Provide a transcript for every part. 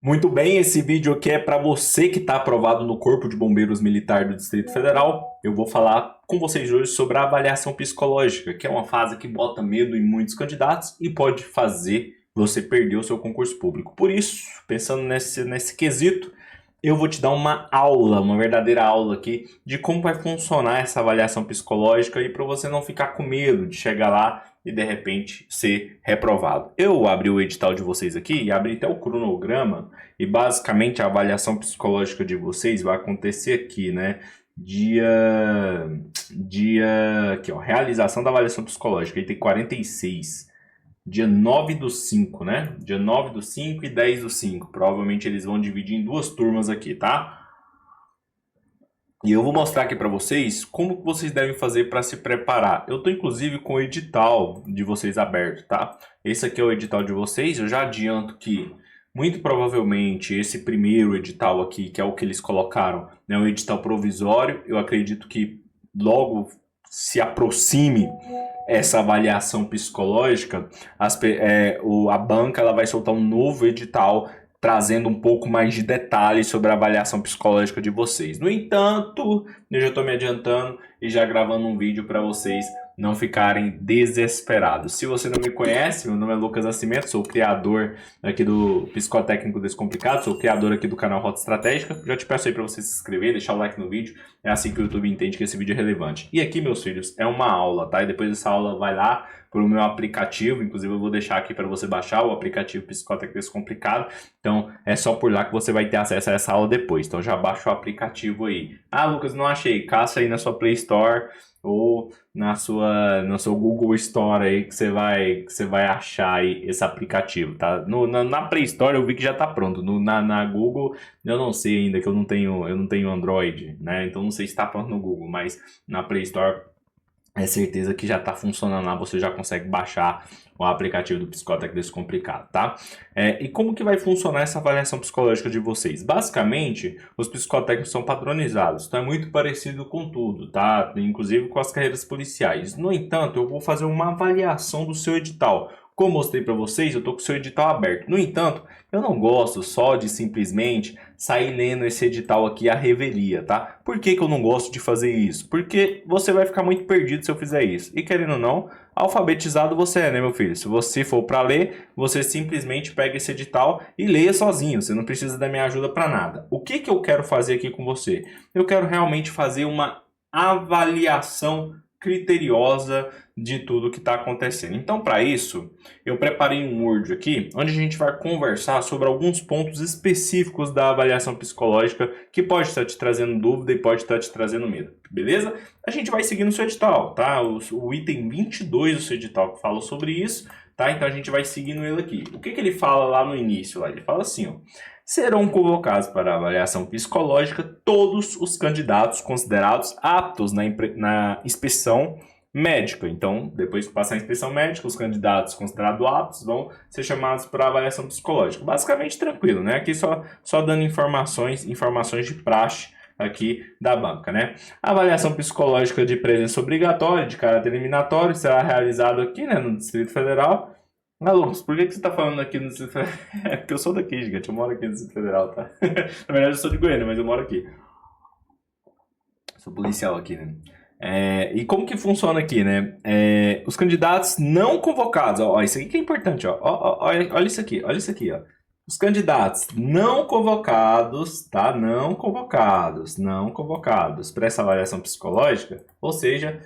Muito bem, esse vídeo aqui é para você que está aprovado no Corpo de Bombeiros Militar do Distrito Federal. Eu vou falar com vocês hoje sobre a avaliação psicológica, que é uma fase que bota medo em muitos candidatos e pode fazer você perder o seu concurso público. Por isso, pensando nesse quesito, eu vou te dar uma aula, uma verdadeira aula aqui de como vai funcionar essa avaliação psicológica e para você não ficar com medo de chegar lá e de repente ser reprovado. Eu abri o edital de vocês aqui e abri até o cronograma e basicamente a avaliação psicológica de vocês vai acontecer aqui, né? Dia aqui, ó, realização da avaliação psicológica, aí tem 46. Dia 9 do 5, né? Dia 9 do 5 e 10 do 5. Provavelmente eles vão dividir em duas turmas aqui, tá? E eu vou mostrar aqui para vocês como vocês devem fazer para se preparar. Eu tô inclusive com o edital de vocês aberto, tá? Esse aqui é o edital de vocês. Eu já adianto que muito provavelmente esse primeiro edital aqui, que é o que eles colocaram, é um edital provisório. Eu acredito que logo se aproxime essa avaliação psicológica, a banca ela vai soltar um novo edital trazendo um pouco mais de detalhes sobre a avaliação psicológica de vocês. No entanto, eu já estou me adiantando e já gravando um vídeo para vocês não ficarem desesperados. Se você não me conhece, meu nome é Lucas Nascimento, sou o criador aqui do Psicotécnico Descomplicado, sou o criador aqui do canal Rota Estratégica. Já te peço aí para você se inscrever, deixar o like no vídeo, é assim que o YouTube entende que esse vídeo é relevante. E aqui, meus filhos, é uma aula, tá? E depois dessa aula vai lá para o meu aplicativo, inclusive eu vou deixar aqui para você baixar o aplicativo Psicotécnico Descomplicado. Então é só por lá que você vai ter acesso a essa aula depois. Então já baixa o aplicativo aí. Ah, Lucas, não achei. Caça aí na sua Play Store ou no seu Google Store aí que você vai achar aí esse aplicativo, tá? Na Play Store eu vi que já tá pronto. Na Google eu não sei ainda, que eu não tenho Android, né? Então não sei se está pronto no Google, mas na Play Store é certeza que já está funcionando lá, você já consegue baixar o aplicativo do Psicotécnico Descomplicado, tá? E como que vai funcionar essa avaliação psicológica de vocês? Basicamente, os psicotécnicos são padronizados, então é muito parecido com tudo, tá? Inclusive com as carreiras policiais. No entanto, eu vou fazer uma avaliação do seu edital. Como mostrei para vocês, eu estou com o seu edital aberto. No entanto, eu não gosto só de simplesmente sair lendo esse edital aqui à revelia, tá? Por que eu não gosto de fazer isso? Porque você vai ficar muito perdido se eu fizer isso. E querendo ou não, alfabetizado você é, né, meu filho? Se você for para ler, você simplesmente pega esse edital e leia sozinho. Você não precisa da minha ajuda para nada. O que eu quero fazer aqui com você? Eu quero realmente fazer uma avaliação criteriosa de tudo que está acontecendo. Então, para isso, eu preparei um Word aqui, onde a gente vai conversar sobre alguns pontos específicos da avaliação psicológica que pode estar te trazendo dúvida e pode estar te trazendo medo, beleza? A gente vai seguindo o seu edital, tá? O item 22 do seu edital que fala sobre isso, tá? Então a gente vai seguindo ele aqui. O que ele fala lá no início? Lá? Ele fala assim, ó. Serão convocados para avaliação psicológica todos os candidatos considerados aptos na inspeção médica. Então, depois que passar a inspeção médica, os candidatos considerados aptos vão ser chamados para avaliação psicológica. Basicamente tranquilo, né? Aqui só dando informações de praxe aqui da banca, né? A avaliação psicológica de presença obrigatória, de caráter eliminatório, será realizada aqui, né, no Distrito Federal. Ah, Lucas, por que você tá falando aqui no Distrito Federal? É porque eu sou daqui, gigante. Eu moro aqui no Distrito Federal, tá? Na verdade, eu sou de Goiânia, mas eu moro aqui. Sou policial aqui, né? E como que funciona aqui, né? Os candidatos não convocados, ó, isso aqui que é importante, ó, olha isso aqui, ó. Os candidatos não convocados, tá? Não convocados para essa avaliação psicológica, ou seja,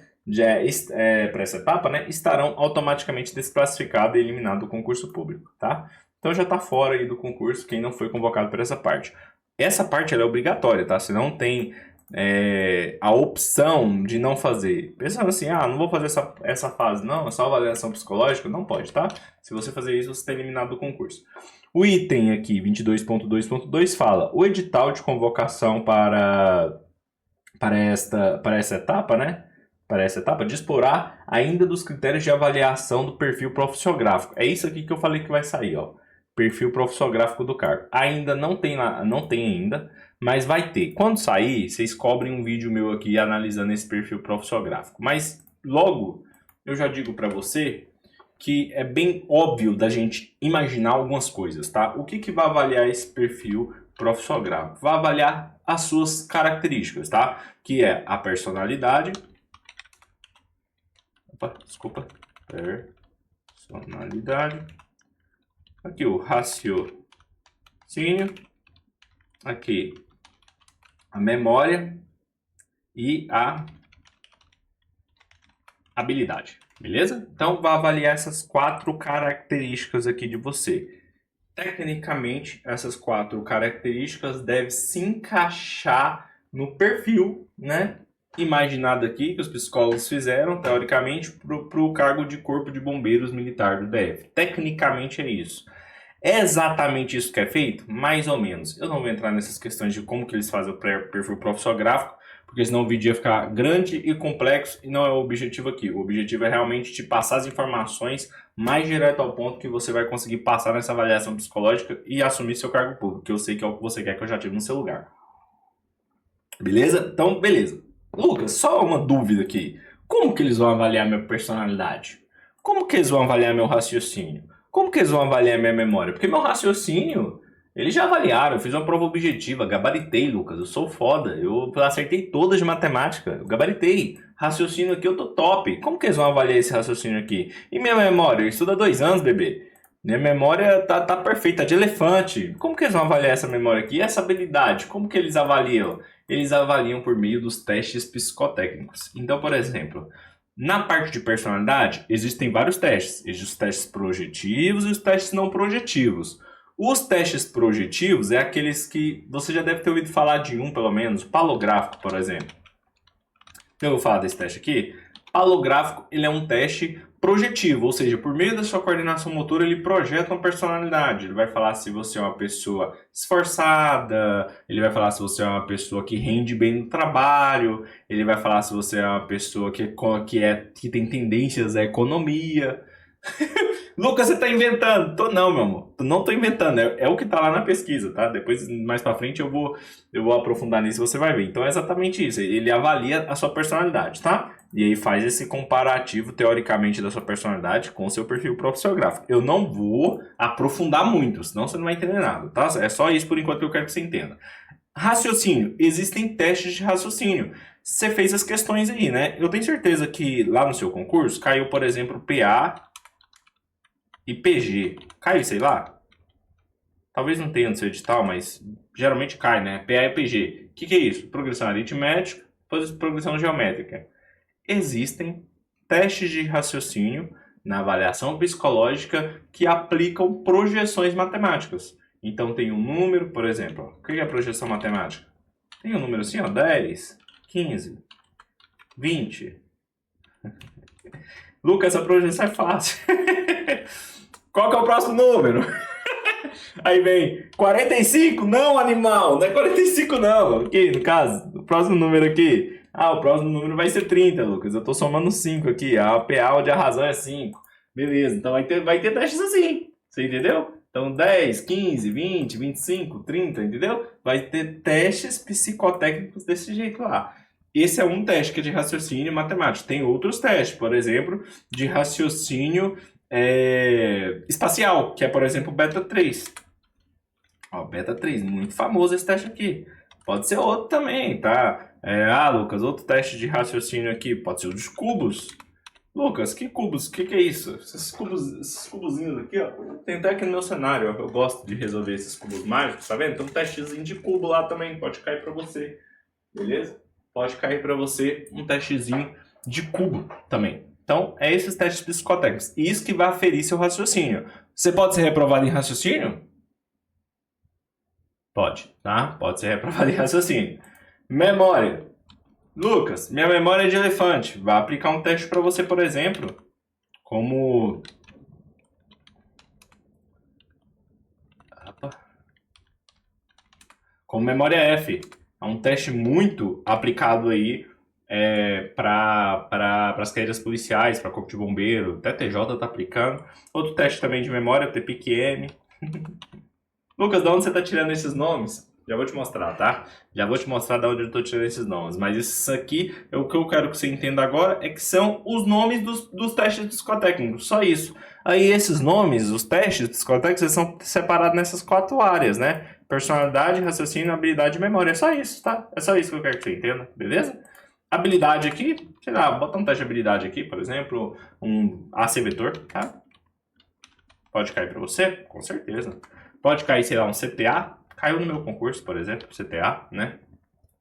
para essa etapa, né, estarão automaticamente desclassificados e eliminados do concurso público, tá? Então já está fora aí do concurso quem não foi convocado para essa parte. Essa parte ela é obrigatória, tá? Você não tem a opção de não fazer. Pensando assim, não vou fazer essa fase, não, é só avaliação psicológica, não pode, tá? Se você fazer isso, você está eliminado do concurso. O item aqui, 22.2.2, fala: o edital de convocação para essa etapa, né? Para essa etapa, disporá ainda dos critérios de avaliação do perfil profissiográfico. É isso aqui que eu falei que vai sair, ó. Perfil profissiográfico do cargo. Ainda não tem ainda, mas vai ter. Quando sair, vocês cobrem um vídeo meu aqui analisando esse perfil profissiográfico. Mas logo, eu já digo para você que é bem óbvio da gente imaginar algumas coisas, tá? O que vai avaliar esse perfil profissográfico? Vai avaliar as suas características, tá? Que é a personalidade. Opa, desculpa. Personalidade. Aqui o raciocínio. Aqui a memória e a habilidade. Beleza? Então, vai avaliar essas 4 características aqui de você. Tecnicamente, essas 4 características devem se encaixar no perfil, né, imaginado aqui, que os psicólogos fizeram, teoricamente, para o cargo de Corpo de Bombeiros Militar do DF. Tecnicamente é isso. É exatamente isso que é feito? Mais ou menos. Eu não vou entrar nessas questões de como que eles fazem o perfil profissográfico, porque senão o vídeo ia ficar grande e complexo e não é o objetivo aqui. O objetivo é realmente te passar as informações mais direto ao ponto que você vai conseguir passar nessa avaliação psicológica e assumir seu cargo público, que eu sei que é o que você quer que eu já tive no seu lugar. Beleza? Então, beleza. Lucas, só uma dúvida aqui. Como que eles vão avaliar minha personalidade? Como que eles vão avaliar meu raciocínio? Como que eles vão avaliar minha memória? Porque meu raciocínio... Eles já avaliaram, eu fiz uma prova objetiva, gabaritei, Lucas, eu sou foda, eu acertei todas de matemática, eu gabaritei. Raciocínio aqui eu tô top. Como que eles vão avaliar esse raciocínio aqui? E minha memória? Eu estudo há 2 anos, bebê. Minha memória tá perfeita, de elefante. Como que eles vão avaliar essa memória aqui? E essa habilidade, como que eles avaliam? Eles avaliam por meio dos testes psicotécnicos. Então, por exemplo, na parte de personalidade, existem vários testes. Existem os testes projetivos e os testes não projetivos. Os testes projetivos é aqueles que você já deve ter ouvido falar de um, pelo menos, palográfico, por exemplo. Então, eu vou falar desse teste aqui. Palográfico, ele é um teste projetivo, ou seja, por meio da sua coordenação motora, ele projeta uma personalidade. Ele vai falar se você é uma pessoa esforçada, ele vai falar se você é uma pessoa que rende bem no trabalho, ele vai falar se você é uma pessoa que tem tendências à economia. Lucas, você tá inventando? Não, meu amor. Não tô inventando. É o que tá lá na pesquisa, tá? Depois, mais pra frente, eu vou aprofundar nisso e você vai ver. Então, é exatamente isso. Ele avalia a sua personalidade, tá? E aí faz esse comparativo, teoricamente, da sua personalidade com o seu perfil profissográfico. Eu não vou aprofundar muito, senão você não vai entender nada, tá? É só isso por enquanto que eu quero que você entenda. Raciocínio. Existem testes de raciocínio. Você fez as questões aí, né? Eu tenho certeza que lá no seu concurso caiu, por exemplo, PA... e PG. Cai, sei lá? Talvez não tenha no seu edital, mas geralmente cai, né? PA e PG. O que é isso? Progressão aritmética, progressão geométrica. Existem testes de raciocínio na avaliação psicológica que aplicam projeções matemáticas. Então tem um número, por exemplo. O que é a projeção matemática? Tem um número assim, ó, 10, 15, 20. Lucas, essa projeção é fácil. Qual que é o próximo número? Aí vem 45? Não, animal, não é 45 não. Aqui, no caso, o próximo número aqui. O próximo número vai ser 30, Lucas. Eu tô somando 5 aqui. A PA onde a razão é 5. Beleza, então vai ter testes assim. Você entendeu? Então 10, 15, 20, 25, 30, entendeu? Vai ter testes psicotécnicos desse jeito lá. Esse é um teste que é de raciocínio matemático. Tem outros testes, por exemplo, de raciocínio espacial, que é, por exemplo, beta 3. Ó, beta 3, muito famoso esse teste aqui. Pode ser outro também, tá? Lucas, outro teste de raciocínio aqui, pode ser o dos cubos. Lucas, que cubos? O que é isso? Esses cubozinhos aqui, ó. Tem até aqui no meu cenário, ó. Eu gosto de resolver esses cubos mágicos, tá vendo? Tem um testezinho de cubo lá também, pode cair pra você. Beleza? Pode cair pra você um testezinho de cubo também. Então, é esses testes psicotécnicos. Isso que vai aferir seu raciocínio. Você pode ser reprovado em raciocínio? Pode, tá? Pode ser reprovado em raciocínio. Memória. Lucas, minha memória é de elefante. Vai aplicar um teste para você, por exemplo, como... Como memória F. É um teste muito aplicado aí para as carreiras policiais, para corpo de bombeiro, até TJ tá aplicando. Outro teste também de memória, TPQM. Lucas, de onde você tá tirando esses nomes? Já vou te mostrar, tá? Já vou te mostrar de onde eu tô tirando esses nomes. Mas isso aqui, o que eu quero que você entenda agora é que são os nomes dos testes psicotécnicos. Só isso. Aí esses nomes, os testes psicotécnicos, eles são separados nessas 4 áreas, né? Personalidade, raciocínio, habilidade e memória. É só isso, tá? É só isso que eu quero que você entenda, beleza? Habilidade aqui, sei lá, bota um teste de habilidade aqui, por exemplo, um AC vetor, tá? Pode cair para você? Com certeza. Pode cair, sei lá, um CTA. Caiu no meu concurso, por exemplo, CTA, né?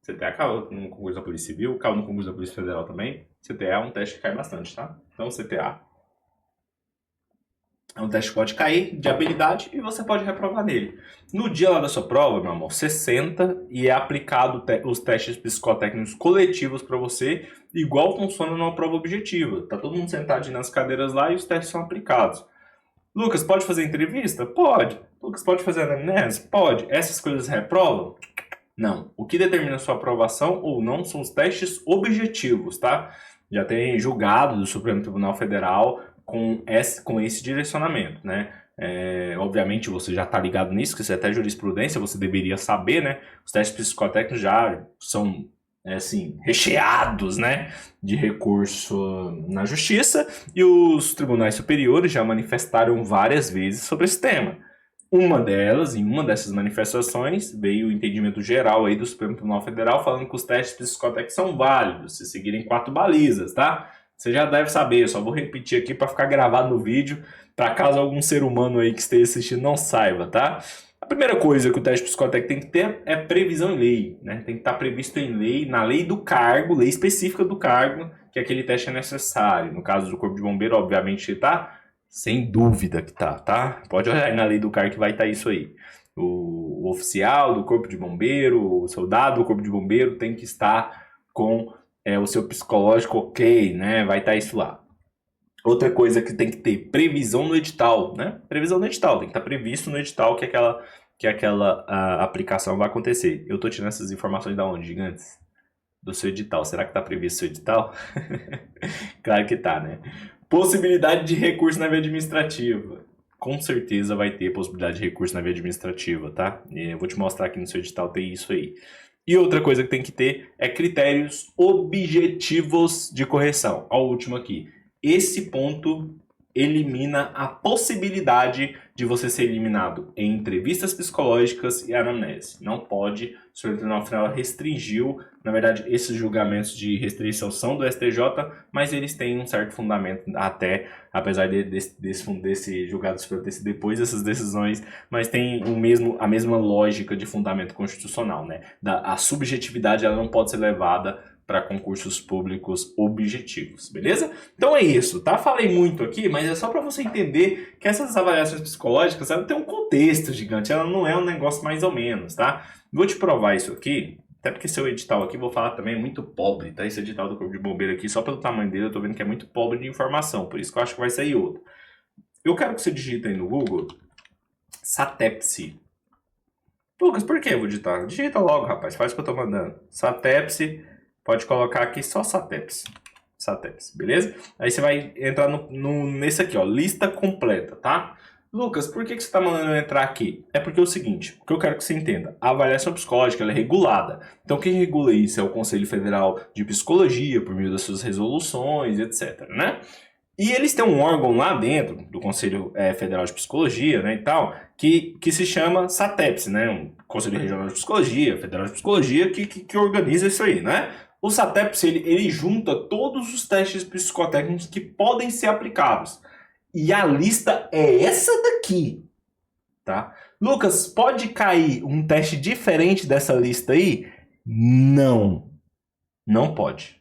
CTA caiu no concurso da Polícia Civil, caiu no concurso da Polícia Federal também. CTA é um teste que cai bastante, tá? Então, CTA é um teste que pode cair de habilidade e você pode reprovar nele. No dia lá da sua prova, meu amor, você senta e é aplicado os testes psicotécnicos coletivos para você, igual funciona numa prova objetiva. Tá todo mundo sentadinho nas cadeiras lá e os testes são aplicados. Lucas, pode fazer entrevista? Pode. Lucas, pode fazer anamnese? Pode. Essas coisas reprovam? Não. O que determina sua aprovação ou não são os testes objetivos, tá? Já tem julgado do Supremo Tribunal Federal com esse direcionamento, né? Obviamente você já está ligado nisso, que isso é até jurisprudência, você deveria saber, né? Os testes psicotécnicos já são assim, recheados, né, de recurso na justiça, e os tribunais superiores já manifestaram várias vezes sobre esse tema. Em uma dessas manifestações, veio o entendimento geral aí do Supremo Tribunal Federal falando que os testes psicotécnicos são válidos, se seguirem 4 balizas, tá? Você já deve saber, eu só vou repetir aqui para ficar gravado no vídeo, para caso algum ser humano aí que esteja assistindo não saiba, tá? A primeira coisa que o teste psicotécnico tem que ter é previsão em lei, né? Tem que estar previsto em lei, na lei do cargo, lei específica do cargo, que aquele teste é necessário. No caso do Corpo de Bombeiro, obviamente tá, sem dúvida que tá? Pode olhar aí na lei do cargo que vai estar isso aí. O oficial do Corpo de Bombeiro, o soldado do Corpo de Bombeiro tem que estar com o seu psicológico ok, né? Vai estar isso lá. Outra coisa que tem que ter, previsão no edital, né? Previsão no edital, tem que estar previsto no edital que aquela aplicação vai acontecer. Eu tô tirando essas informações da onde, gigantes? Do seu edital. Será que tá previsto o seu edital? Claro que tá, né? Possibilidade de recurso na via administrativa. Com certeza vai ter possibilidade de recurso na via administrativa, tá? Eu vou te mostrar aqui no seu edital, tem isso aí. E outra coisa que tem que ter é critérios objetivos de correção. Ó, o último aqui. Esse ponto elimina a possibilidade de você ser eliminado em entrevistas psicológicas e anamnese. Não pode, o Supremo Tribunal Federal restringiu, na verdade, esses julgamentos de restrição são do STJ, mas eles têm um certo fundamento até, apesar desse julgado do Supremo ter sido depois dessas decisões, mas tem a mesma lógica de fundamento constitucional, né? A subjetividade ela não pode ser levada para concursos públicos objetivos, beleza? Então é isso, tá? Falei muito aqui, mas é só para você entender que essas avaliações psicológicas, ela tem um contexto gigante, ela não é um negócio mais ou menos, tá? Vou te provar isso aqui, até porque seu edital aqui, vou falar também, é muito pobre, tá? Esse edital do Corpo de Bombeiro aqui, só pelo tamanho dele, eu tô vendo que é muito pobre de informação, por isso que eu acho que vai sair outro. Eu quero que você digite aí no Google, SATEPSI. Lucas, por que eu vou digitar? Digita logo, rapaz, faz o que eu tô mandando. SATEPSI. Pode colocar aqui só SATEPS. SATEPS, beleza? Aí você vai entrar nesse aqui, ó, lista completa, tá? Lucas, por que você está mandando eu entrar aqui? É porque é o seguinte, o que eu quero que você entenda, a avaliação psicológica ela é regulada. Então quem regula isso é o Conselho Federal de Psicologia, por meio das suas resoluções, etc, né? E eles têm um órgão lá dentro do Conselho Federal de Psicologia, né, e tal, que se chama SATEPS, né, um Conselho Regional de Psicologia, Federal de Psicologia, que organiza isso aí, né? O SATEPS, ele junta todos os testes psicotécnicos que podem ser aplicados. E a lista é essa daqui, tá? Lucas, pode cair um teste diferente dessa lista aí? Não. Não pode.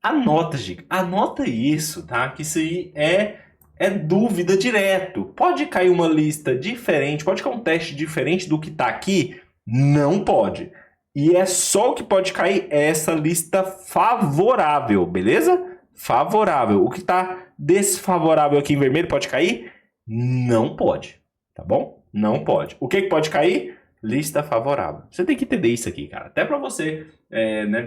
Anota, Giga. Anota isso, tá? Que isso aí é dúvida direto. Pode cair uma lista diferente, pode cair um teste diferente do que tá aqui? Não pode. E é só o que pode cair essa lista favorável, beleza? Favorável. O que tá desfavorável aqui em vermelho pode cair? Não pode, tá bom? Não pode. O que pode cair? Lista favorável. Você tem que entender isso aqui, cara. Até para você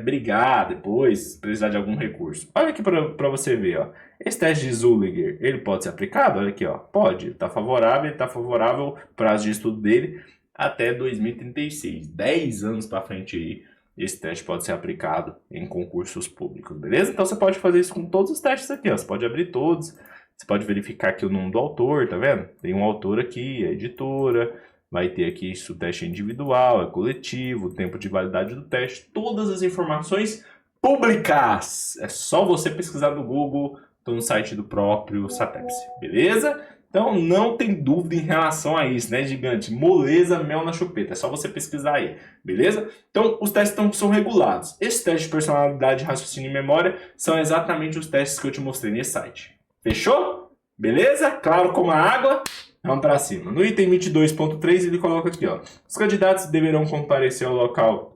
brigar depois, precisar de algum recurso. Olha aqui para você ver, ó. Esse teste de Zulliger, ele pode ser aplicado? Olha aqui, ó. Pode. Tá favorável, prazo de estudo dele até 2036. 10 anos para frente aí, esse teste pode ser aplicado em concursos públicos, beleza? Então você pode fazer isso com todos os testes aqui, ó. Você pode abrir todos, você pode verificar aqui o nome do autor, tá vendo? Tem um autor aqui, a editora, vai ter aqui se o teste é individual, é coletivo, o tempo de validade do teste, todas as informações públicas. É só você pesquisar no Google, no site do próprio SATEPS, beleza? Então não tem dúvida em relação a isso, né, gigante? Moleza, mel na chupeta, é só você pesquisar aí, beleza? Então os testes são regulados. Esses testes de personalidade, raciocínio e memória são exatamente os testes que eu te mostrei nesse site. Fechou? Beleza? Claro como a água? Vamos para cima. No item 22.3 ele coloca aqui, ó. Os candidatos deverão comparecer ao local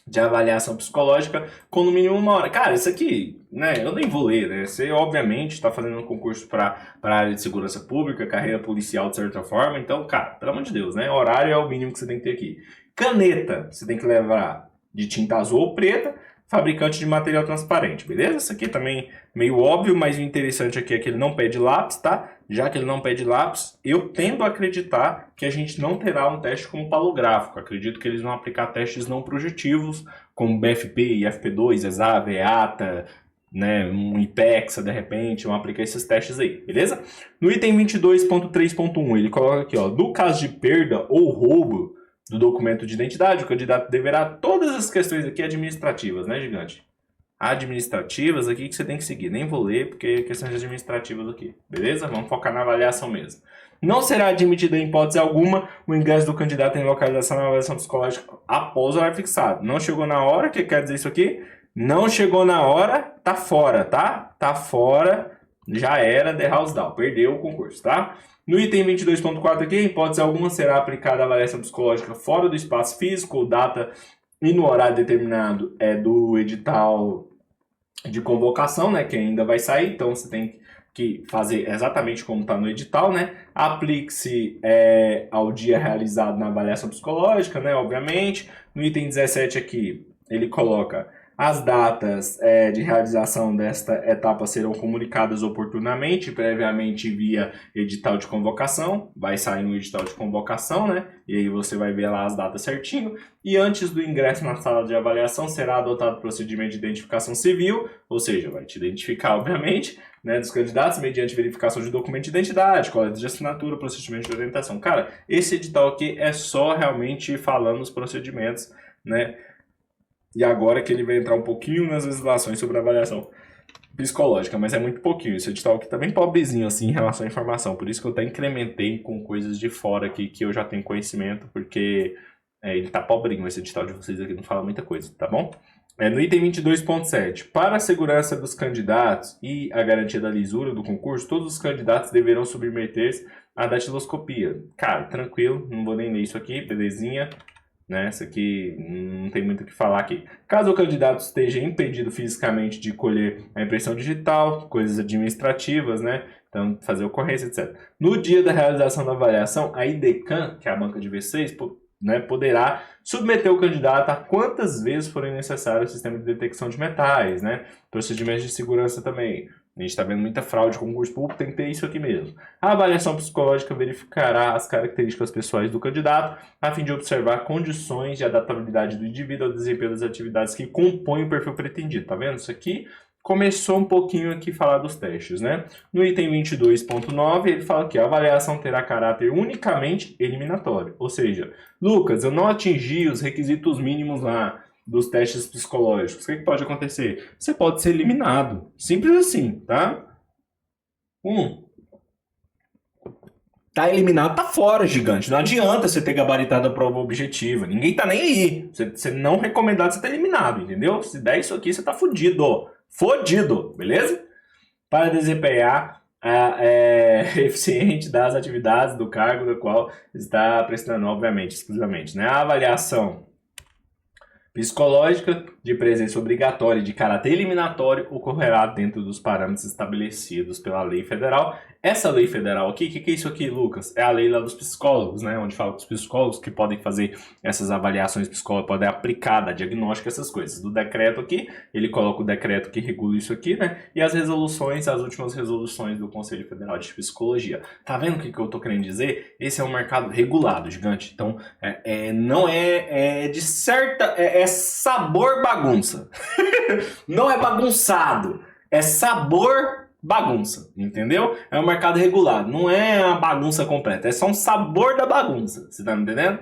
de avaliação psicológica com no mínimo 1 hora. Cara, isso aqui, né, eu nem vou ler, né? Você, obviamente, está fazendo um concurso para a área de segurança pública, carreira policial, de certa forma. Então, cara, pelo amor de Deus, né? Horário é o mínimo que você tem que ter aqui. Caneta, você tem que levar de tinta azul ou preta, fabricante de material transparente, beleza? Isso aqui também meio óbvio, mas o interessante aqui é que ele não pede lápis, tá? Já que ele não pede lápis, eu tendo a acreditar que a gente não terá um teste como palográfico. Acredito que eles vão aplicar testes não projetivos, como BFP, IFP2, ESAV, EATA, né, um IPEXA, de repente, vão aplicar esses testes aí, beleza? No item 22.3.1, ele coloca aqui, ó, no caso de perda ou roubo do documento de identidade, o candidato deverá todas as questões aqui administrativas, né, gigante? Administrativas aqui que você tem que seguir. Nem vou ler porque é questões administrativas aqui, beleza? Vamos focar na avaliação mesmo. Não será admitido em hipótese alguma o ingresso do candidato em localização na avaliação psicológica após o horário fixado. Não chegou na hora, o que quer dizer isso aqui? Não chegou na hora, tá fora, tá? Tá fora, já era, the house down, perdeu o concurso, tá? No item 22.4 aqui, em hipótese alguma será aplicada a avaliação psicológica fora do espaço físico ou data e no horário determinado do edital de convocação, né, que ainda vai sair, então você tem que fazer exatamente como está no edital, né, aplique-se ao dia realizado na avaliação psicológica, né, obviamente. No item 17 aqui, ele coloca as datas de realização desta etapa serão comunicadas oportunamente, previamente via edital de convocação. Vai sair um edital de convocação, né? E aí você vai ver lá as datas certinho. E antes do ingresso na sala de avaliação será adotado o procedimento de identificação civil, ou seja, vai te identificar, obviamente, né, dos candidatos mediante verificação de documento de identidade, coleta de assinatura, procedimento de orientação. Cara, esse edital aqui é só realmente falando os procedimentos, né? E agora que ele vai entrar um pouquinho nas legislações sobre a avaliação psicológica, mas é muito pouquinho. Esse edital aqui tá bem pobrezinho, assim, em relação à informação. Por isso que eu até incrementei com coisas de fora aqui que eu já tenho conhecimento, porque ele tá pobrinho, esse edital de vocês aqui não fala muita coisa, tá bom? No item 22.7, para a segurança dos candidatos e a garantia da lisura do concurso, todos os candidatos deverão submeter-se à datiloscopia. Cara, tranquilo, não vou nem ler isso aqui, belezinha. Né? Isso aqui não tem muito o que falar aqui. Caso o candidato esteja impedido fisicamente de colher a impressão digital, coisas administrativas, né? Então, fazer ocorrência, etc. No dia da realização da avaliação, a IDECAM, que é a banca de V6, né, poderá submeter o candidato a quantas vezes forem necessários o sistema de detecção de metais, né? Procedimentos de segurança também. A gente está vendo muita fraude com concurso público, tem que ter isso aqui mesmo. A avaliação psicológica verificará as características pessoais do candidato, a fim de observar condições de adaptabilidade do indivíduo ao desempenho das atividades que compõem o perfil pretendido. Tá vendo? Isso aqui começou um pouquinho aqui a falar dos testes, né? No item 22.9, ele fala que a avaliação terá caráter unicamente eliminatório. Ou seja, Lucas, eu não atingi os requisitos mínimos lá dos testes psicológicos. O que pode acontecer? Você pode ser eliminado. Simples assim, tá? Tá eliminado, tá fora, gigante. Não adianta você ter gabaritado a prova objetiva. Ninguém tá nem aí. Você não recomendado, você tá eliminado, entendeu? Se der isso aqui, você tá fudido. Fodido, beleza? Para desempenhar eficiente das atividades do cargo do qual está prestando, obviamente, exclusivamente, né? A avaliação psicológica de presença obrigatória e de caráter eliminatório ocorrerá dentro dos parâmetros estabelecidos pela lei federal. Essa lei federal aqui, o que é isso aqui, Lucas? É a lei lá dos psicólogos, né? Onde fala que os psicólogos que podem fazer essas avaliações psicológicas, podem aplicar, dar diagnóstico, essas coisas. Do decreto aqui, ele coloca o decreto que regula isso aqui, né? E as resoluções, as últimas resoluções do Conselho Federal de Psicologia. Tá vendo o que eu tô querendo dizer? Esse é um mercado regulado, gigante. Então, não é de certa... É sabor bagunça. Não é bagunçado. É sabor bagunça, entendeu? É um mercado regulado, não é a bagunça completa, é só um sabor da bagunça, você tá me entendendo?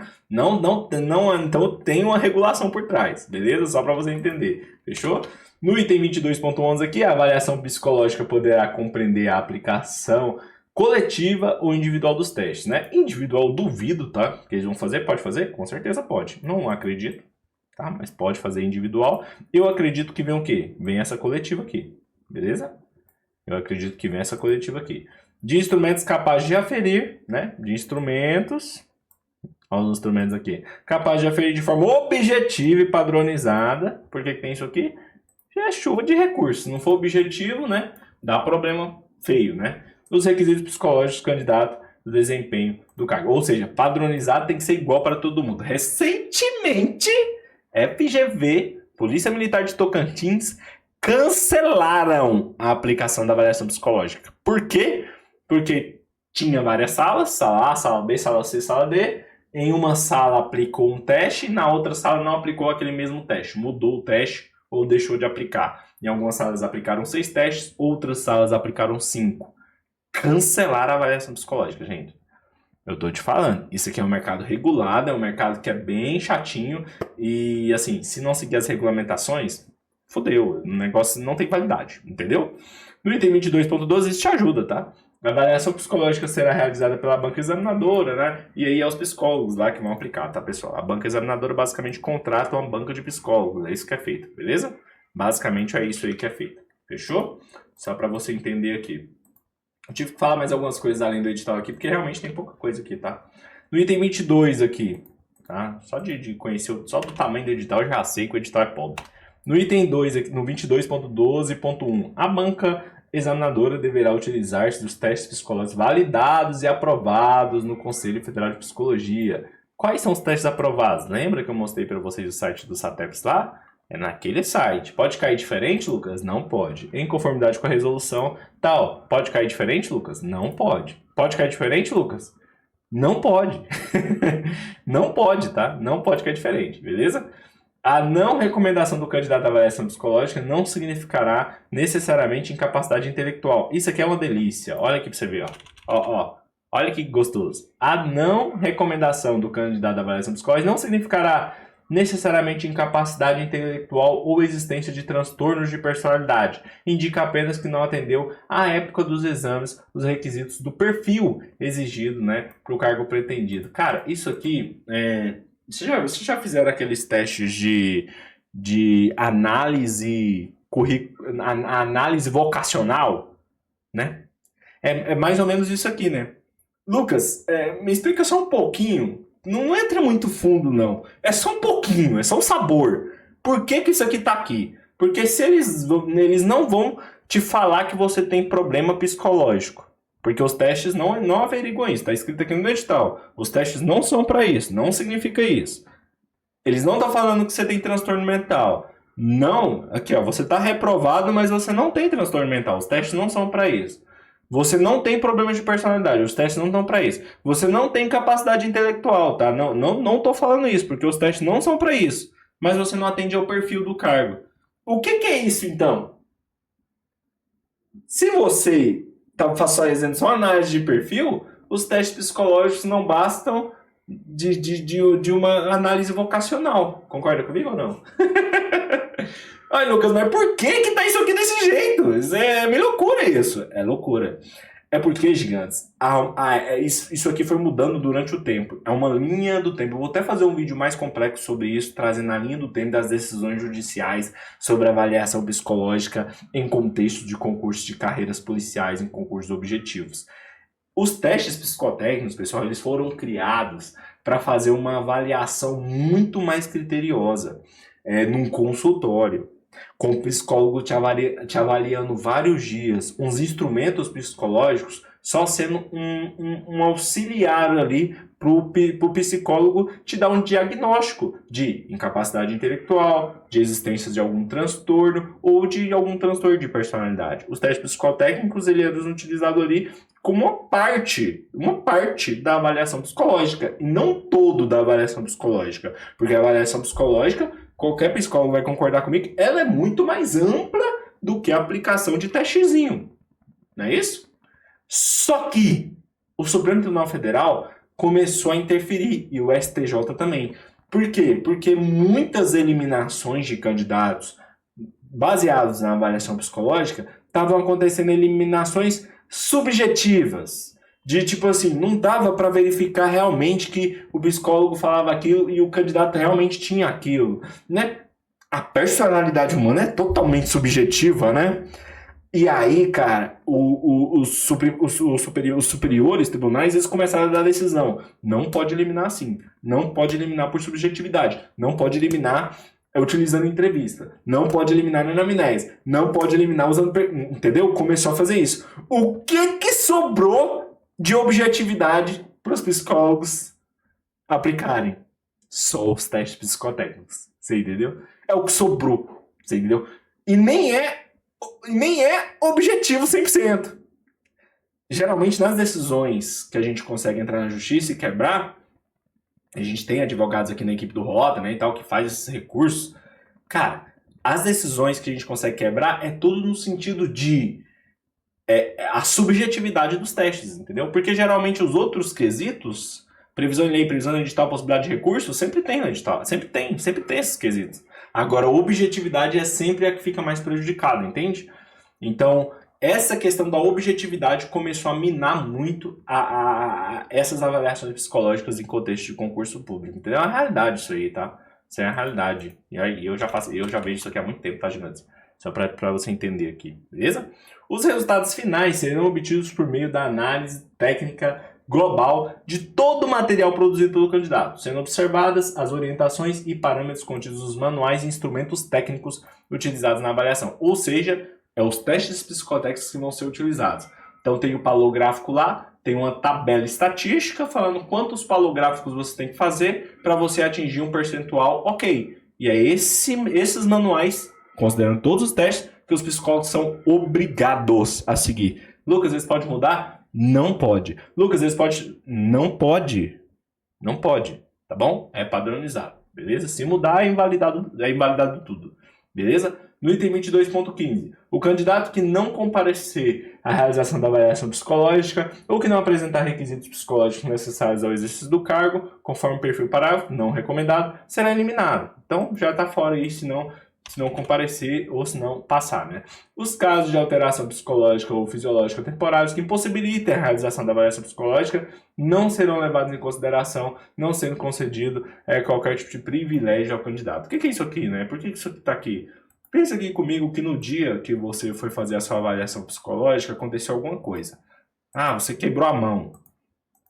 Então tem uma regulação por trás, beleza? Só para você entender, fechou? No item 22.11 aqui, a avaliação psicológica poderá compreender a aplicação coletiva ou individual dos testes, né? Individual duvido, tá? Que eles vão fazer, pode fazer? Com certeza pode, não acredito, tá? Mas pode fazer individual. Eu acredito que vem o quê? Vem essa coletiva aqui, beleza? Eu acredito que vem essa coletiva aqui. De instrumentos capazes de aferir, né? De instrumentos. Olha os instrumentos aqui. Capazes de aferir de forma objetiva e padronizada. Por que tem isso aqui? É chuva de recursos. Se não for objetivo, né? Dá problema feio, né? Os requisitos psicológicos do candidato do desempenho do cargo. Ou seja, padronizado tem que ser igual para todo mundo. Recentemente, FGV, Polícia Militar de Tocantins, cancelaram a aplicação da avaliação psicológica. Por quê? Porque tinha várias salas, sala A, sala B, sala C, sala D. Em uma sala aplicou um teste, na outra sala não aplicou aquele mesmo teste. Mudou o teste ou deixou de aplicar. Em algumas salas aplicaram 6 testes, outras salas aplicaram 5. Cancelaram a avaliação psicológica, gente. Eu tô te falando, isso aqui é um mercado regulado, é um mercado que é bem chatinho e, assim, se não seguir as regulamentações, fodeu, o negócio não tem validade, entendeu? No item 22.12 isso te ajuda, tá? A avaliação psicológica será realizada pela banca examinadora, né? E aí é os psicólogos lá que vão aplicar, tá, pessoal? A banca examinadora basicamente contrata uma banca de psicólogos, é isso que é feito, beleza? Basicamente é isso aí que é feito, fechou? Só pra você entender aqui. Eu tive que falar mais algumas coisas além do edital aqui, porque realmente tem pouca coisa aqui, tá? No item 22 aqui, tá? Só de conhecer, só do tamanho do edital eu já sei que o edital é pobre. No item 2, aqui, no 22.12.1, a banca examinadora deverá utilizar-se dos testes psicológicos validados e aprovados no Conselho Federal de Psicologia. Quais são os testes aprovados? Lembra que eu mostrei para vocês o site do SATEPS lá? É naquele site. Pode cair diferente, Lucas? Não pode. Em conformidade com a resolução tal. Pode cair diferente, Lucas? Não pode. Pode cair diferente, Lucas? Não pode. Não pode, tá? Não pode cair diferente, beleza? A não recomendação do candidato à avaliação psicológica não significará necessariamente incapacidade intelectual. Isso aqui é uma delícia. Olha aqui pra você ver, ó. Olha que gostoso. A não recomendação do candidato à avaliação psicológica não significará necessariamente incapacidade intelectual ou existência de transtornos de personalidade. Indica apenas que não atendeu à época dos exames os requisitos do perfil exigido, né, para o cargo pretendido. Cara, isso aqui, vocês já fizeram aqueles testes de análise análise vocacional, né? É mais ou menos isso aqui, né? Lucas, me explica só um pouquinho. Não entra muito fundo, não. É só um pouquinho, é só um sabor. Por que isso aqui tá aqui? Porque se eles não vão te falar que você tem problema psicológico. Porque os testes não averiguam isso. Tá escrito aqui no edital. Os testes não são para isso. Não significa isso. Eles não estão falando que você tem transtorno mental. Não. Aqui, ó. Você tá reprovado, mas você não tem transtorno mental. Os testes não são para isso. Você não tem problema de personalidade, os testes não estão para isso. Você não tem capacidade intelectual, tá? Não tô falando isso, porque os testes não são para isso. Mas você não atende ao perfil do cargo. O que é isso, então? Se você está fazendo só análise de perfil, os testes psicológicos não bastam de uma análise vocacional. Concorda comigo ou não? Ai, Lucas, mas por que tá isso aqui desse jeito? É meio loucura isso. É loucura. É porque, gigantes, isso aqui foi mudando durante o tempo. É uma linha do tempo. Eu vou até fazer um vídeo mais complexo sobre isso, trazendo a linha do tempo das decisões judiciais sobre avaliação psicológica em contexto de concursos de carreiras policiais, em concursos objetivos. Os testes psicotécnicos, pessoal, eles foram criados para fazer uma avaliação muito mais criteriosa. num consultório, com o psicólogo te avaliando vários dias, uns instrumentos psicológicos, só sendo um auxiliar ali para o psicólogo te dar um diagnóstico de incapacidade intelectual, de existência de algum transtorno ou de algum transtorno de personalidade. Os testes psicotécnicos eles eram utilizados ali como uma parte da avaliação psicológica, e não todo da avaliação psicológica, porque a avaliação psicológica, qualquer psicólogo vai concordar comigo, ela é muito mais ampla do que a aplicação de testezinho, não é isso? Só que o Supremo Tribunal Federal começou a interferir, e o STJ também. Por quê? Porque muitas eliminações de candidatos baseados na avaliação psicológica estavam acontecendo eliminações subjetivas. De tipo assim, não dava para verificar realmente que o psicólogo falava aquilo e o candidato realmente tinha aquilo, né? A personalidade humana é totalmente subjetiva, né? E aí, cara, os superiores tribunais, eles começaram a dar decisão. Não pode eliminar assim. Não pode eliminar por subjetividade. Não pode eliminar utilizando entrevista. Não pode eliminar na anamnese. Não pode eliminar usando... Entendeu? Começou a fazer isso. O que sobrou de objetividade para os psicólogos aplicarem? Só os testes psicotécnicos. Você entendeu? É o que sobrou. Você entendeu? E nem é objetivo 100%. Geralmente, nas decisões que a gente consegue entrar na justiça e quebrar, a gente tem advogados aqui na equipe do Rota, né, e tal, que faz esses recursos. Cara, as decisões que a gente consegue quebrar é tudo no sentido de a subjetividade dos testes, entendeu? Porque geralmente os outros quesitos, previsão de lei, previsão de edital, possibilidade de recurso, sempre tem no edital. Sempre tem esses quesitos. Agora, a objetividade é sempre a que fica mais prejudicada, entende? Então, essa questão da objetividade começou a minar muito essas avaliações psicológicas em contexto de concurso público, entendeu? É uma realidade isso aí, tá? Isso é a realidade. E aí eu já vejo isso aqui há muito tempo, tá, gigantes? Só para você entender aqui, beleza? Os resultados finais serão obtidos por meio da análise técnica global de todo o material produzido pelo candidato, sendo observadas as orientações e parâmetros contidos nos manuais e instrumentos técnicos utilizados na avaliação. Ou seja, os testes psicotécnicos que vão ser utilizados. Então tem o palográfico lá, tem uma tabela estatística falando quantos palográficos você tem que fazer para você atingir um percentual ok. E é esses manuais, considerando todos os testes, que os psicólogos são obrigados a seguir. Lucas, eles podem mudar? Não pode. Lucas, eles podem... Não pode. Não pode, tá bom? É padronizado, beleza? Se mudar, é invalidado tudo, beleza? No item 22.15, o candidato que não comparecer à realização da avaliação psicológica ou que não apresentar requisitos psicológicos necessários ao exercício do cargo, conforme o perfil parágrafo, não recomendado, será eliminado. Então, já está fora aí, se não comparecer ou se não passar, né? Os casos de alteração psicológica ou fisiológica temporários que impossibilitem a realização da avaliação psicológica não serão levados em consideração, não sendo concedido qualquer tipo de privilégio ao candidato. O que é isso aqui, né? Por que isso aqui está aqui? Pensa aqui comigo que no dia que você foi fazer a sua avaliação psicológica, aconteceu alguma coisa. Ah, você quebrou a mão.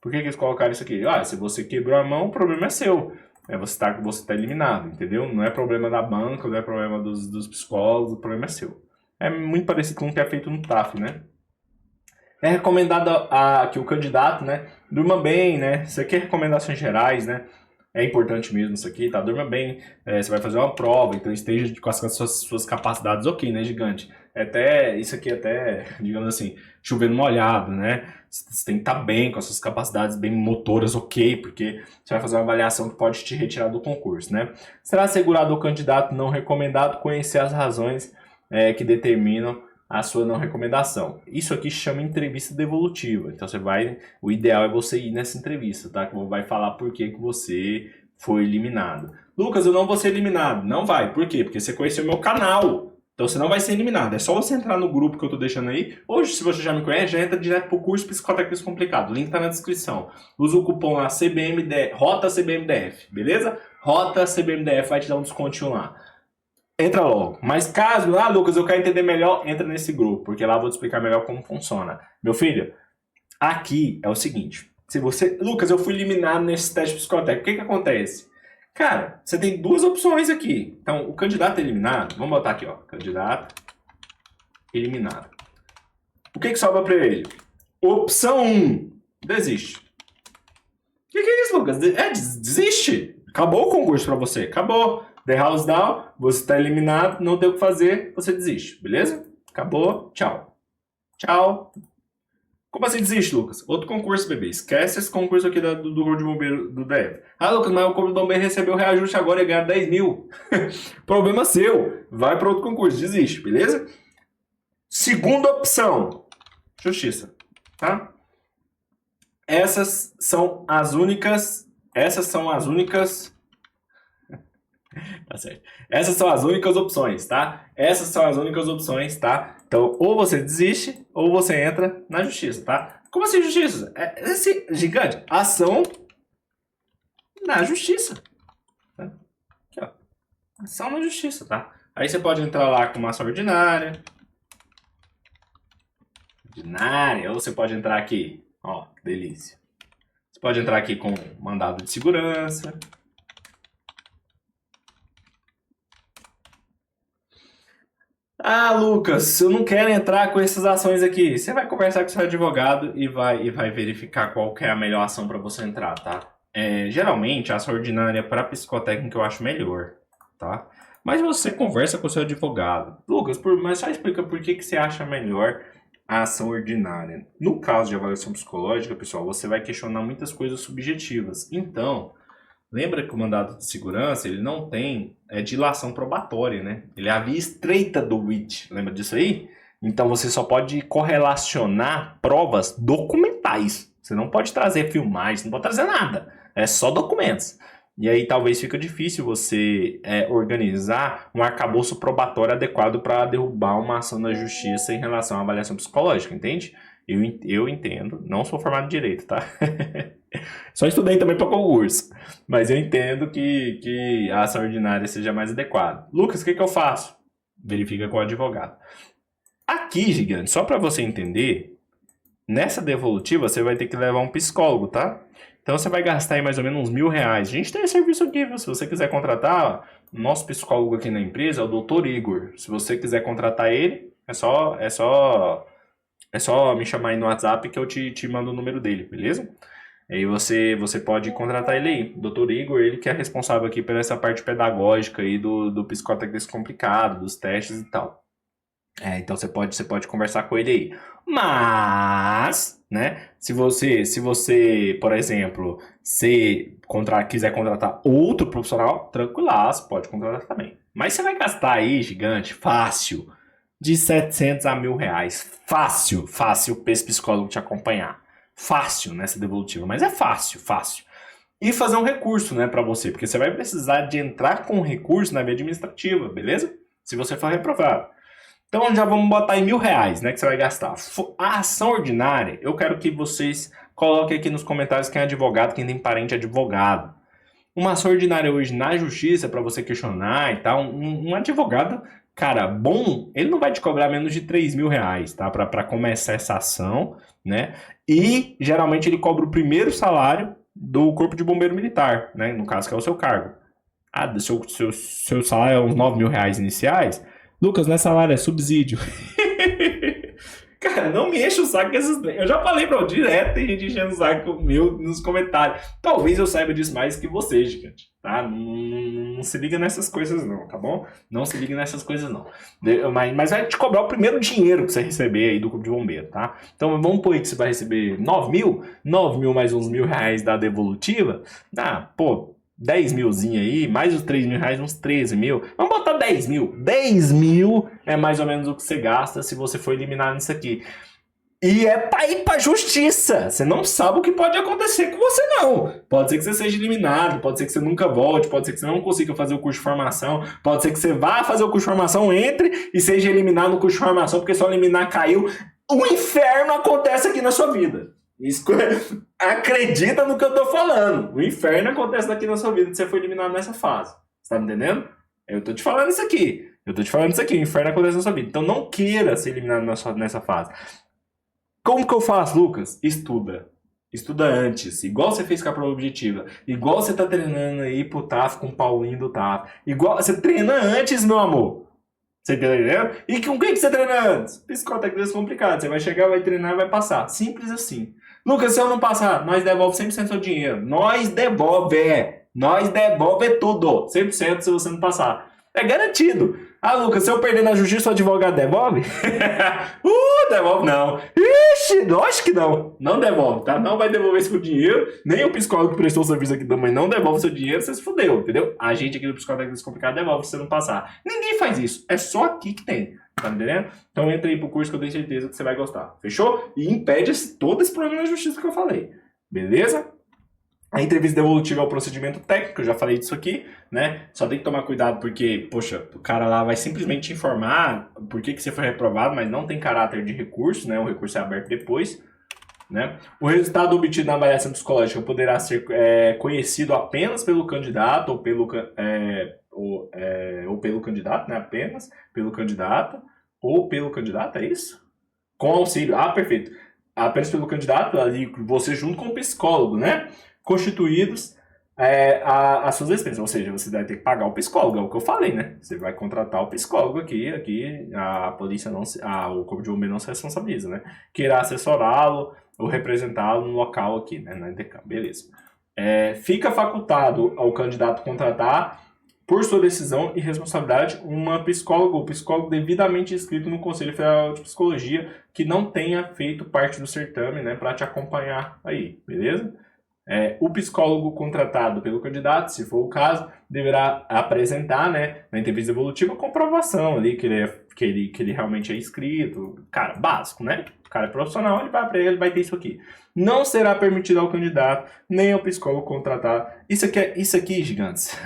Por que eles colocaram isso aqui? Ah, se você quebrou a mão, o problema é seu. Você tá eliminado, entendeu? Não é problema da banca, não é problema dos psicólogos, o problema é seu. É muito parecido com o que é feito no TAF, né? É recomendado que o candidato, né, durma bem, né? Isso aqui é recomendações gerais, né? É importante mesmo isso aqui, tá? Durma bem, você vai fazer uma prova, então esteja com as suas capacidades ok, né, gigante? Isso aqui digamos assim, chovendo molhado, né? Você tem que estar bem com as suas capacidades bem motoras ok, porque você vai fazer uma avaliação que pode te retirar do concurso, né? Será assegurado ao candidato não recomendado conhecer as razões que determinam a sua não recomendação. Isso aqui chama entrevista devolutiva. Então o ideal é você ir nessa entrevista, tá? Que vai falar por que você foi eliminado. Lucas, eu não vou ser eliminado. Não vai. Por quê? Porque você conheceu meu canal. Então você não vai ser eliminado. É só você entrar no grupo que eu tô deixando aí. Hoje, se você já me conhece, já entra direto pro curso Psicotécnico Complicado. O link tá na descrição. Usa o cupom lá Rota CBMDF, beleza? Rota CBMDF vai te dar um descontinho lá. Entra logo. Mas caso, Lucas, eu quero entender melhor, entra nesse grupo, porque lá eu vou te explicar melhor como funciona. Meu filho, aqui é o seguinte. Se você... Lucas, eu fui eliminado nesse teste psicotécnico. O que acontece? Cara, você tem duas opções aqui. Então, o candidato eliminado, vamos botar aqui, ó, candidato eliminado. O que sobra para ele? Opção 1, desiste. O que é isso, Lucas? Desiste. Acabou o concurso para você, acabou. The house down, você está eliminado, não tem o que fazer, você desiste, beleza? Acabou, tchau. Tchau. Como assim desiste, Lucas? Outro concurso, bebê. Esquece esse concurso aqui do Corpo de Bombeiro do DF. Ah, Lucas, mas o Corpo de Bombeiro recebeu o reajuste agora e ganha 10 mil. Problema seu. Vai para outro concurso, desiste, beleza? Segunda opção. Justiça, tá? Essas são as únicas... Tá certo. Essas são as únicas opções, tá? Essas são as únicas opções, tá? Então, ou você desiste, ou você entra na justiça, tá? Como assim justiça? É esse gigante. Ação na justiça. Tá? Aqui, ó. Ação na justiça, tá? Aí você pode entrar lá com uma ação ordinária. Ou você pode entrar aqui, ó, que delícia. Você pode entrar aqui com mandado de segurança. Ah, Lucas, eu não quero entrar com essas ações aqui. Você vai conversar com seu advogado e vai verificar qual que é a melhor ação para você entrar, tá? Geralmente, a ação ordinária para psicotécnica eu acho melhor, tá? Mas você conversa com seu advogado. Lucas, mas só explica por que você acha melhor a ação ordinária. No caso de avaliação psicológica, pessoal, você vai questionar muitas coisas subjetivas. Então... Lembra que o mandado de segurança, ele não tem dilação probatória, né? Ele é a via estreita do writ. Lembra disso aí? Então você só pode correlacionar provas documentais. Você não pode trazer filmagens, não pode trazer nada. É só documentos. E aí talvez fica difícil você organizar um arcabouço probatório adequado para derrubar uma ação da justiça em relação à avaliação psicológica, entende? Eu entendo, não sou formado em direito, tá? Só estudei também para concurso. Mas eu entendo que a ação ordinária seja mais adequada. Lucas, o que eu faço? Verifica com o advogado. Aqui, gigante, só para você entender, nessa devolutiva você vai ter que levar um psicólogo, tá? Então você vai gastar aí mais ou menos uns R$1.000. A gente tem esse serviço aqui, viu? Se você quiser contratar, o nosso psicólogo aqui na empresa é o Dr. Igor. Se você quiser contratar ele, é só me chamar aí no WhatsApp que eu te mando o número dele, beleza? Aí você pode contratar ele aí. Dr. Igor, ele que é responsável aqui pela essa parte pedagógica aí do psicotécnico descomplicado, dos testes e tal. Então você pode conversar com ele aí. Mas, né, se você, por exemplo, quiser contratar outro profissional, tranquilaço, pode contratar também. Mas você vai gastar aí, gigante, fácil, de R$700 a R$1.000. Fácil para esse psicólogo te acompanhar. Fácil nessa devolutiva, mas é fácil. E fazer um recurso, né, para você, porque você vai precisar de entrar com recurso na via administrativa, beleza? Se você for reprovado. Então já vamos botar aí R$1.000, né, que você vai gastar. A ação ordinária, eu quero que vocês coloquem aqui nos comentários quem é advogado, quem tem parente advogado. Uma ação ordinária hoje na justiça, para você questionar e tal, um advogado, cara, bom, ele não vai te cobrar menos de R$3.000, tá? Para começar essa ação, né? E geralmente ele cobra o primeiro salário do Corpo de Bombeiro Militar, né? No caso que é o seu cargo. Seu salário é uns R$9.000 iniciais? Lucas, não é salário, é subsídio. Cara, não me enche o saco com esses... Eu já falei pra direto, tem gente enchendo o saco meu nos comentários. Talvez eu saiba disso mais que você, gigante, tá? Não se liga nessas coisas não, tá bom? Não se liga nessas coisas não. Mas vai te cobrar o primeiro dinheiro que você receber aí do Corpo de Bombeiro, tá? Então vamos pôr aí que você vai receber 9.000, 9.000 mais uns R$1.000 da devolutiva. Pô, 10.000zinho aí, mais os R$3.000, uns 13.000. Vamos botar 10.000. 10.000 é mais ou menos o que você gasta se você for eliminado nisso aqui. E é pra ir pra justiça. Você não sabe o que pode acontecer com você, não. Pode ser que você seja eliminado, pode ser que você nunca volte, pode ser que você não consiga fazer o curso de formação, pode ser que você vá fazer o curso de formação, entre e seja eliminado no curso de formação, porque só eliminar caiu. O inferno acontece aqui na sua vida. Acredita no que eu tô falando. O inferno acontece aqui na sua vida se você for eliminado nessa fase. Você tá me entendendo? Eu tô te falando isso aqui. O inferno acontece na sua vida. Então não queira ser eliminado nessa fase. Como que eu faço, Lucas? Estuda. Estuda antes, igual você fez com a prova objetiva, igual você tá treinando aí pro TAF com o Paulinho do TAF, igual você treina antes, meu amor. Você entendeu? E com quem que você treina antes? Psicotécnico descomplicado. Você vai chegar, vai treinar e vai passar. Simples assim. Lucas, se eu não passar, nós devolve 100% do seu dinheiro. Nós devolve tudo. 100% se você não passar. É garantido. Ah, Lucas, se eu perder na justiça, o advogado devolve? Devolve não. Ixi, lógico que não. Não devolve, tá? Não vai devolver seu dinheiro. Nem o psicólogo que prestou o serviço aqui também não devolve seu dinheiro. Você se fudeu, entendeu? A gente aqui do Psicotécnico Descomplicado devolve se você não passar. Ninguém faz isso. É só aqui que tem. Tá entendendo? Então entra aí pro curso que eu tenho certeza que você vai gostar. Fechou? E impede todo esse problema na justiça que eu falei. Beleza? A entrevista devolutiva é o procedimento técnico, eu já falei disso aqui, né? Só tem que tomar cuidado porque, poxa, o cara lá vai simplesmente informar por que você foi reprovado, mas não tem caráter de recurso, né? O recurso é aberto depois, né? O resultado obtido na avaliação psicológica poderá ser conhecido apenas pelo candidato ou pelo candidato, né? Apenas pelo candidato ou pelo candidato, é isso? Com auxílio, perfeito. Apenas pelo candidato, ali você junto com o psicólogo, né? Constituídos as suas despesas, ou seja, você vai ter que pagar o psicólogo, é o que eu falei, né? Você vai contratar o psicólogo aqui a polícia não o corpo de bombeiro não se responsabiliza, né? Que irá assessorá-lo ou representá-lo no local aqui, né? Na IDK, beleza. Fica facultado ao candidato contratar, por sua decisão e responsabilidade, uma psicóloga ou psicólogo devidamente inscrito no Conselho Federal de Psicologia que não tenha feito parte do certame, né? Para te acompanhar aí, beleza? O psicólogo contratado pelo candidato, se for o caso, deverá apresentar, né, na entrevista evolutiva, a comprovação ali que ele realmente é inscrito. Cara, básico, né? O cara é profissional, ele vai para ele vai ter isso aqui. Não será permitido ao candidato, nem ao psicólogo contratado. Isso aqui, gigantes.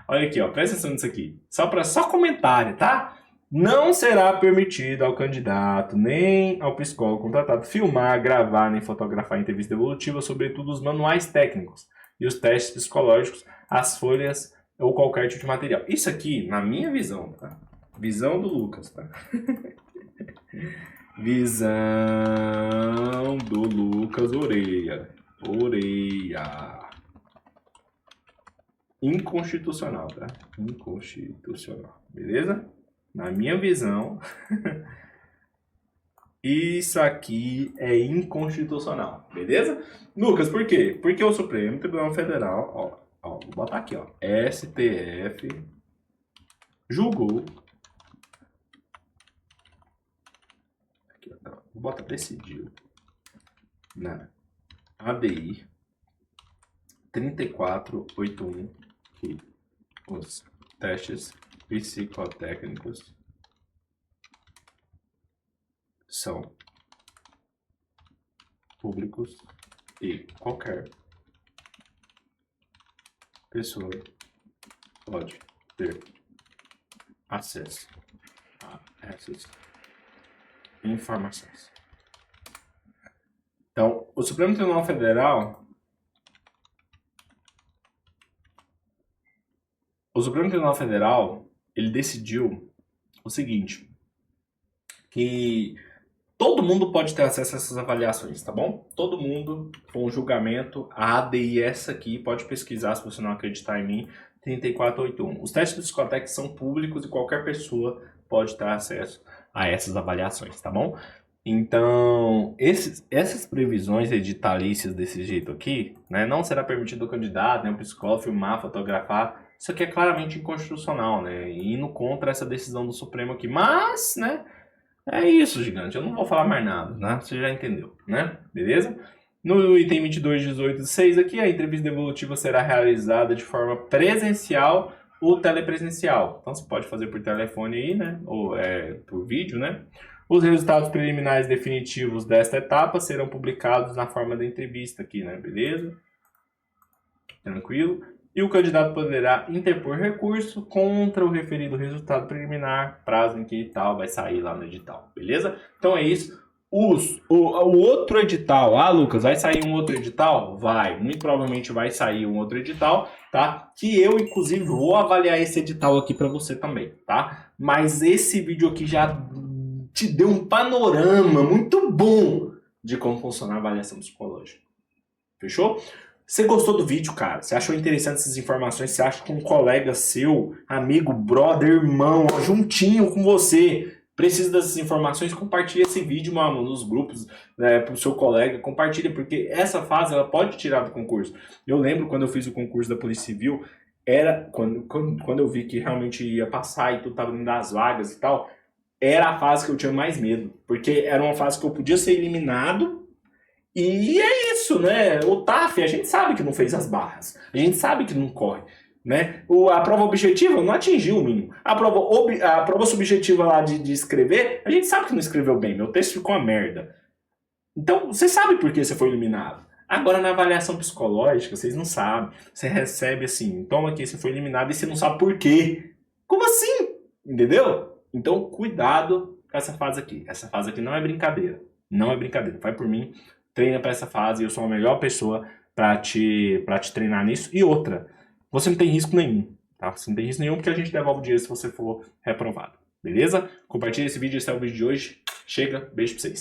Olha aqui, ó, presta atenção nisso aqui. Só comentário, tá? Não será permitido ao candidato nem ao psicólogo contratado filmar, gravar nem fotografar a entrevista evolutiva, sobretudo os manuais técnicos e os testes psicológicos, as folhas ou qualquer tipo de material. Isso aqui, na minha visão, tá? Visão do Lucas, tá? Visão do Lucas Oreia. Inconstitucional, tá? Inconstitucional, beleza? Na minha visão, isso aqui é inconstitucional, beleza? Lucas, por quê? Porque o Supremo Tribunal Federal, vou botar aqui, ó, STF julgou, aqui, ó, vou botar decidiu, na ADI 3481, que os testes psicotécnicos são públicos e qualquer pessoa pode ter acesso a essas informações. Então, o Supremo Tribunal Federal ele decidiu o seguinte, que todo mundo pode ter acesso a essas avaliações, tá bom? Todo mundo, com o julgamento, a ADI essa aqui, pode pesquisar se você não acreditar em mim, 3481. Os testes do Psicotec são públicos e qualquer pessoa pode ter acesso a essas avaliações, tá bom? Então, essas previsões editalícias desse jeito aqui, né, não será permitido ao candidato, nem ao psicólogo filmar, fotografar. Isso aqui é claramente inconstitucional, né? Indo contra essa decisão do Supremo aqui. Mas, né? É isso, gigante. Eu não vou falar mais nada, né? Você já entendeu, né? Beleza? No item 22.18.6 aqui, a entrevista devolutiva será realizada de forma presencial ou telepresencial. Então, você pode fazer por telefone aí, né? Ou por vídeo, né? Os resultados preliminares definitivos desta etapa serão publicados na forma da entrevista aqui, né? Beleza? Tranquilo? E o candidato poderá interpor recurso contra o referido resultado preliminar, prazo em que edital vai sair lá no edital, beleza? Então é isso. O outro edital, Lucas, vai sair um outro edital? Vai, muito provavelmente vai sair um outro edital, tá? Que eu, inclusive, vou avaliar esse edital aqui para você também, tá? Mas esse vídeo aqui já te deu um panorama muito bom de como funciona a avaliação psicológica. Fechou? Você gostou do vídeo, cara? Você achou interessante essas informações? Você acha que um colega seu, amigo, brother, irmão, ó, juntinho com você, precisa dessas informações? Compartilha esse vídeo, mano, nos grupos, pro seu colega. Compartilha, porque essa fase ela pode tirar do concurso. Eu lembro quando eu fiz o concurso da Polícia Civil, era quando eu vi que realmente ia passar e tudo tava dentro das vagas e tal, era a fase que eu tinha mais medo. Porque era uma fase que eu podia ser eliminado. E é isso, né? O TAF, a gente sabe que não fez as barras. A gente sabe que não corre, né? A prova objetiva não atingiu o mínimo. A prova subjetiva lá de escrever, a gente sabe que não escreveu bem. Meu texto ficou uma merda. Então, você sabe por que você foi eliminado. Agora, na avaliação psicológica, vocês não sabem. Você recebe assim, toma aqui, você foi eliminado e você não sabe por quê. Como assim? Entendeu? Então, cuidado com essa fase aqui. Essa fase aqui não é brincadeira. Não é brincadeira. Vai por mim. Treina para essa fase, eu sou a melhor pessoa para te treinar nisso. E outra, você não tem risco nenhum, tá? Você não tem risco nenhum porque a gente devolve o dinheiro se você for reprovado, beleza? Compartilha esse vídeo, esse é o vídeo de hoje. Chega, beijo pra vocês.